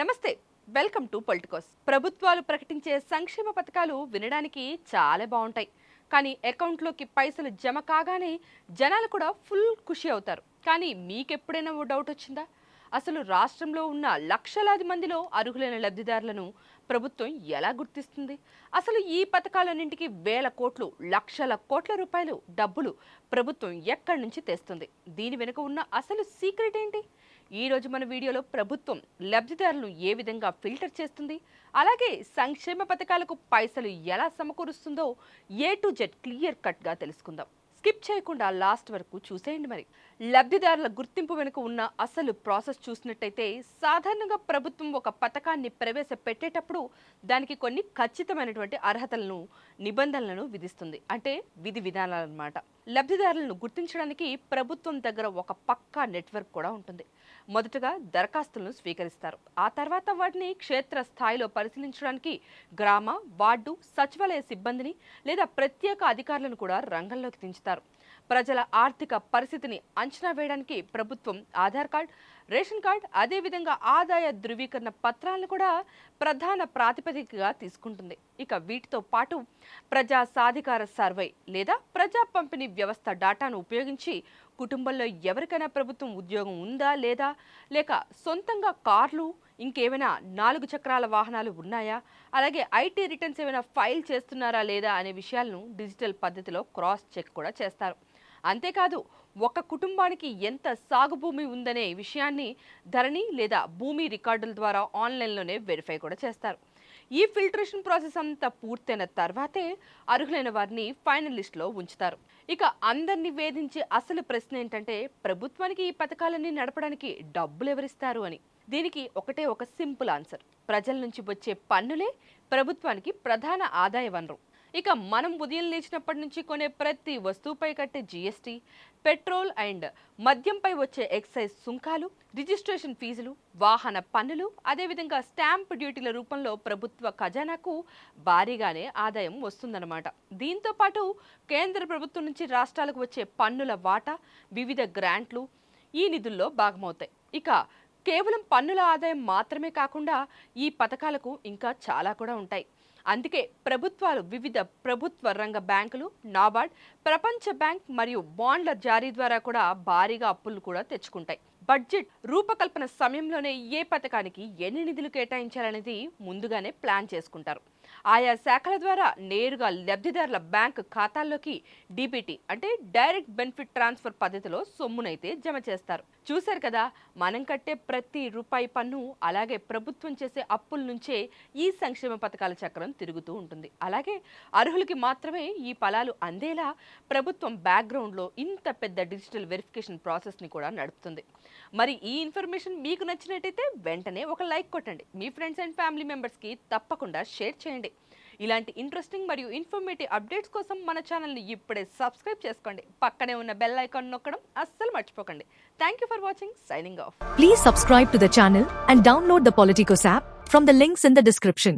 నమస్తే, welcome to Politicos. ప్రభుత్వాలు ప్రకటించే సంక్షేమ పథకాలు వినడానికి చాలా బాగుంటాయి. కానీ అకౌంట్లోకి పైసలు జమ కాగానే జనాలు కూడా ఫుల్ ఖుషి అవుతారు. కానీ మీకెప్పుడైనా ఓ డౌట్ వచ్చిందా? అసలు రాష్ట్రంలో ఉన్న లక్షలాది మందిలో అర్హులైన లబ్ధిదారులను ప్రభుత్వం ఎలా గుర్తిస్తుంది? అసలు ఈ పథకాలన్నింటికి వేల కోట్లు, లక్షల కోట్ల రూపాయలు డబ్బులు ప్రభుత్వం ఎక్కడి నుంచి తెస్తుంది? దీని వెనుక ఉన్న అసలు సీక్రెట్ ఏంటి? ఈ రోజు మన వీడియోలో ప్రభుత్వం లబ్ధిదారులను ఏ విధంగా ఫిల్టర్ చేస్తుంది, అలాగే సంక్షేమ పథకాలకు పైసలు ఎలా సమకూరుస్తుందో ఏ టు జెడ్ క్లియర్ కట్గా తెలుసుకుందాం. స్కిప్ చేయకుండా లాస్ట్ వరకు చూసేయండి. మరి లబ్ధిదారుల గుర్తింపు వెనుక ఉన్న అసలు ప్రాసెస్ చూసినట్టయితే, సాధారణంగా ప్రభుత్వం ఒక పథకాన్ని ప్రవేశపెట్టేటప్పుడు దానికి కొన్ని ఖచ్చితమైనటువంటి అర్హతలను, నిబంధనలను విధిస్తుంది. అంటే విధి విధానాలన్నమాట. లబ్ధిదారులను గుర్తించడానికి ప్రభుత్వం దగ్గర ఒక పక్కా నెట్వర్క్ కూడా ఉంటుంది. మొదటగా దరఖాస్తులను స్వీకరిస్తారు. ఆ తర్వాత వాటిని క్షేత్ర స్థాయిలో పరిశీలించడానికి గ్రామ, వార్డు, సచివాలయ సిబ్బందిని లేదా ప్రత్యేక అధికారులను కూడా రంగంలోకి దించుతారు. ప్రజల ఆర్థిక పరిస్థితిని అంచనా వేయడానికి ప్రభుత్వం ఆధార్ కార్డ్, రేషన్ కార్డ్, అదేవిధంగా ఆదాయ ధృవీకరణ పత్రాలను కూడా ప్రధాన ప్రాతిపదికగా తీసుకుంటుంది. ఇక వీటితో పాటు ప్రజా సాధికార సర్వే లేదా ప్రజా పంపిణీ వ్యవస్థ డాటాను ఉపయోగించి కుటుంబంలో ఎవరికైనా ప్రభుత్వం ఉద్యోగం ఉందా లేదా, లేక సొంతంగా కార్లు, ఇంకేమైనా 4 చక్రాల వాహనాలు ఉన్నాయా, అలాగే ఐటీ రిటర్న్స్ ఏమైనా ఫైల్ చేస్తున్నారా లేదా అనే విషయాలను డిజిటల్ పద్ధతిలో క్రాస్ చెక్ కూడా చేస్తారు. అంతేకాదు, ఒక కుటుంబానికి ఎంత సాగు భూమి ఉందనే విషయాన్ని ధరణి లేదా భూమి రికార్డుల ద్వారా ఆన్లైన్లోనే వెరిఫై కూడా చేస్తారు. ఈ ఫిల్టరేషన్ ప్రాసెస్ అంతా పూర్తయిన తర్వాతే అర్హులైన వారిని ఫైనల్ లిస్ట్లో ఉంచుతారు. ఇక అందరినీ వేధించే అసలు ప్రశ్న ఏంటంటే, ప్రభుత్వానికి ఈ పథకాలన్నీ నడపడానికి డబ్బులు ఎవరిస్తారు అని. దీనికి ఒకటే ఒక సింపుల్ ఆన్సర్: ప్రజల నుంచి వచ్చే పన్నులే ప్రభుత్వానికి ప్రధాన ఆదాయ వనరు. ఇక మనం ఉదయం లేచినప్పటి నుంచి కొనే ప్రతి వస్తువుపై కట్టే జీఎస్టీ, పెట్రోల్ అండ్ మద్యంపై వచ్చే ఎక్సైజ్ సుంకాలు, రిజిస్ట్రేషన్ ఫీజులు, వాహన పన్నులు, అదేవిధంగా స్టాంప్ డ్యూటీల రూపంలో ప్రభుత్వ ఖజానాకు భారీగానే ఆదాయం వస్తుందన్నమాట. దీంతో పాటు కేంద్ర ప్రభుత్వం నుంచి రాష్ట్రాలకు వచ్చే పన్నుల వాటా, వివిధ గ్రాంట్లు ఈ నిధుల్లో భాగమవుతాయి. ఇక కేవలం పన్నుల ఆదాయం మాత్రమే కాకుండా ఈ పథకాలకు ఇంకా చాలా కూడా ఉంటాయి. అందుకే ప్రభుత్వాలు వివిధ ప్రభుత్వ రంగ బ్యాంకులు, నాబార్డ్, ప్రపంచ బ్యాంక్ మరియు బాండ్ల జారీ ద్వారా కూడా భారీగా అప్పులు కూడా తెచ్చుకుంటాయి. బడ్జెట్ రూపకల్పన సమయంలోనే ఏ పథకానికి ఎన్ని నిధులు కేటాయించాలనేది ముందుగానే ప్లాన్ చేసుకుంటారు. ఆయా శాఖల ద్వారా నేరుగా లబ్ధిదారుల బ్యాంక్ ఖాతాల్లోకి డీబీటీ అంటే డైరెక్ట్ బెనిఫిట్ ట్రాన్స్ఫర్ పద్ధతిలో సొమ్మునైతే జమ చేస్తారు. చూశారు కదా, మనం కట్టే ప్రతి రూపాయి పన్ను, అలాగే ప్రభుత్వం చేసే అప్పుల నుంచే ఈ సంక్షేమ పథకాల చక్రం తిరుగుతూ ఉంటుంది. అలాగే అర్హులకి మాత్రమే ఈ ఫలాలు అందేలా ప్రభుత్వం బ్యాక్గ్రౌండ్లో ఇంత పెద్ద డిజిటల్ వెరిఫికేషన్ ప్రాసెస్ని కూడా నడుపుతుంది. మరి ఈ ఇన్ఫర్మేషన్ మీకు నచ్చినట్టయితే వెంటనే ఒక లైక్ కొట్టండి. మీ ఫ్రెండ్స్ అండ్ ఫ్యామిలీ మెంబర్స్కి తప్పకుండా షేర్ చేయండి. ఇలాంటి ఇంట్రెస్టింగ్ మరియు ఇన్ఫర్మేటివ్ అప్డేట్స్ కోసం మన ఛానల్ని ఇప్పుడే సబ్స్క్రైబ్ చేసుకోండి. పక్కనే ఉన్న బెల్ ఐకాన్ నొక్కడం అస్సలు మర్చిపోకండి. Thank you for watching. Signing off. Please subscribe to the channel and download the Politicos app from the links in the description.